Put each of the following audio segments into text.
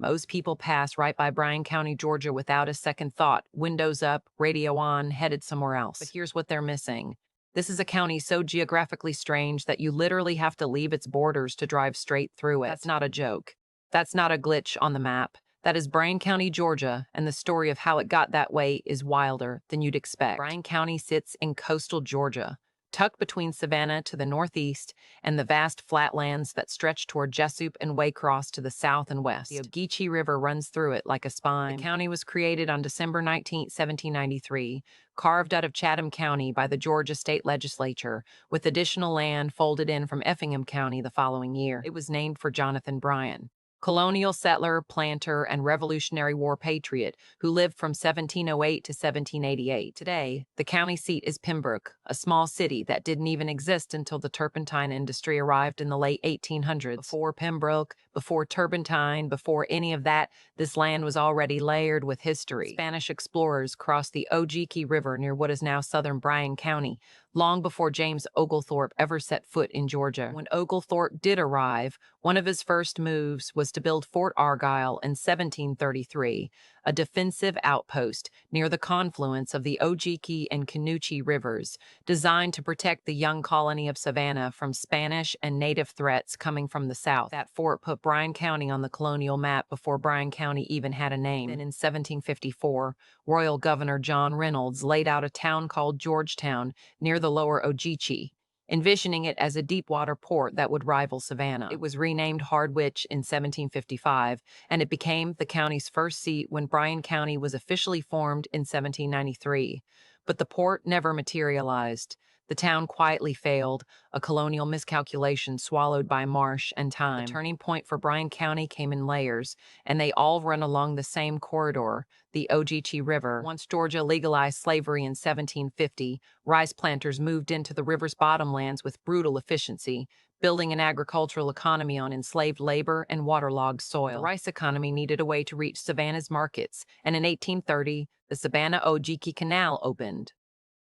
Most people pass right by Bryan County, Georgia without a second thought, windows up, radio on, headed somewhere else. But here's what they're missing. This is a county so geographically strange that you literally have to leave its borders to drive straight through it. That's not a joke. That's not a glitch on the map. That is Bryan County, Georgia, and the story of how it got that way is wilder than you'd expect. Bryan County sits in coastal Georgia, tucked between Savannah to the northeast and the vast flatlands that stretch toward Jesup and Waycross to the south and west. The Ogeechee River runs through it like a spine. The county was created on December 19, 1793, carved out of Chatham County by the Georgia State Legislature, with additional land folded in from Effingham County the following year. It was named for Jonathan Bryan, colonial settler, planter, and Revolutionary War patriot who lived from 1708 to 1788. Today, the county seat is Pembroke, a small city that didn't even exist until the turpentine industry arrived in the late 1800s. Before Pembroke, before turpentine, before any of that, this land was already layered with history. Spanish explorers crossed the Ogeechee River near what is now southern Bryan County, long before James Oglethorpe ever set foot in Georgia. When Oglethorpe did arrive, one of his first moves was to build Fort Argyle in 1733, a defensive outpost near the confluence of the Ogeechee and Canoochee rivers, designed to protect the young colony of Savannah from Spanish and native threats coming from the south. That fort put Bryan County on the colonial map before Bryan County even had a name. Then in 1754, Royal Governor John Reynolds laid out a town called Georgetown near the lower Ogeechee, envisioning it as a deep-water port that would rival Savannah. It was renamed Hardwich in 1755, and it became the county's first seat when Bryan County was officially formed in 1793. But the port never materialized. The town quietly failed, a colonial miscalculation swallowed by marsh and time. The turning point for Bryan County came in layers, and they all run along the same corridor, the Ogeechee River. Once Georgia legalized slavery in 1750, rice planters moved into the river's bottomlands with brutal efficiency, building an agricultural economy on enslaved labor and waterlogged soil. The rice economy needed a way to reach Savannah's markets, and in 1830, the Savannah-Ogeechee Canal opened.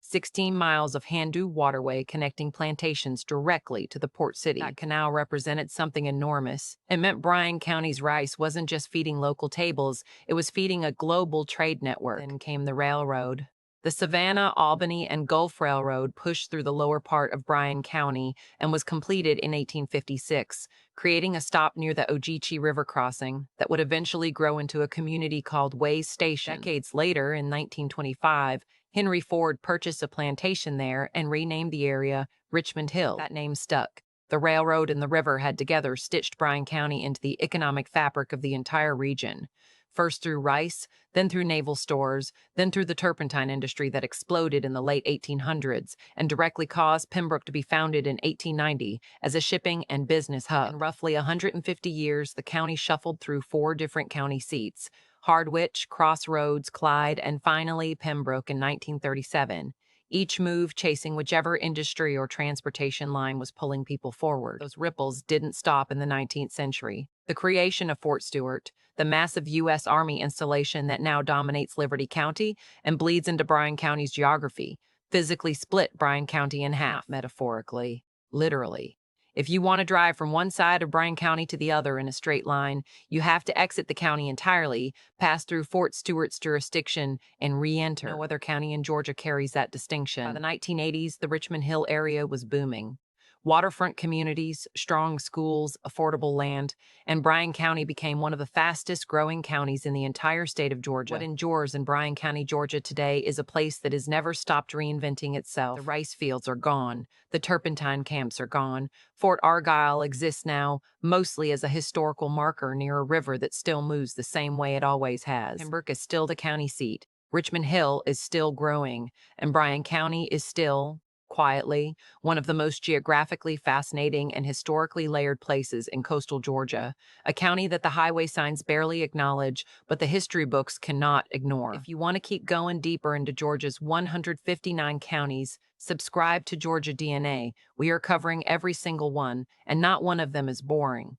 16 miles of hand-due waterway connecting plantations directly to the port city. That canal represented something enormous. It meant Bryan County's rice wasn't just feeding local tables, it was feeding a global trade network. Then came the railroad. The Savannah, Albany, and Gulf Railroad pushed through the lower part of Bryan County and was completed in 1856, creating a stop near the Ogeechee River crossing that would eventually grow into a community called Way's Station. Decades later, in 1925, Henry Ford purchased a plantation there and renamed the area Richmond Hill. That name stuck. The railroad and the river had together stitched Bryan County into the economic fabric of the entire region. First through rice, then through naval stores, then through the turpentine industry that exploded in the late 1800s and directly caused Pembroke to be founded in 1890 as a shipping and business hub. In roughly 150 years, the county shuffled through 4 different county seats: Hardwich, Crossroads, Clyde, and finally Pembroke in 1937, each move chasing whichever industry or transportation line was pulling people forward. Those ripples didn't stop in the 19th century. The creation of Fort Stewart, the massive U.S. Army installation that now dominates Liberty County and bleeds into Bryan County's geography, physically split Bryan County in half, metaphorically, literally. If you want to drive from one side of Bryan County to the other in a straight line, you have to exit the county entirely, pass through Fort Stewart's jurisdiction, and re-enter. No other county in Georgia carries that distinction. By the 1980s, the Richmond Hill area was booming. Waterfront communities, strong schools, affordable land, and Bryan County became one of the fastest growing counties in the entire state of Georgia. What endures in Bryan County, Georgia today is a place that has never stopped reinventing itself. The rice fields are gone. The turpentine camps are gone. Fort Argyle exists now mostly as a historical marker near a river that still moves the same way it always has. Pembroke is still the county seat. Richmond Hill is still growing, and Bryan County is still, quietly, one of the most geographically fascinating and historically layered places in coastal Georgia, a county that the highway signs barely acknowledge, but the history books cannot ignore. If you want to keep going deeper into Georgia's 159 counties, subscribe to Georgia DNA. We are covering every single one, and not one of them is boring.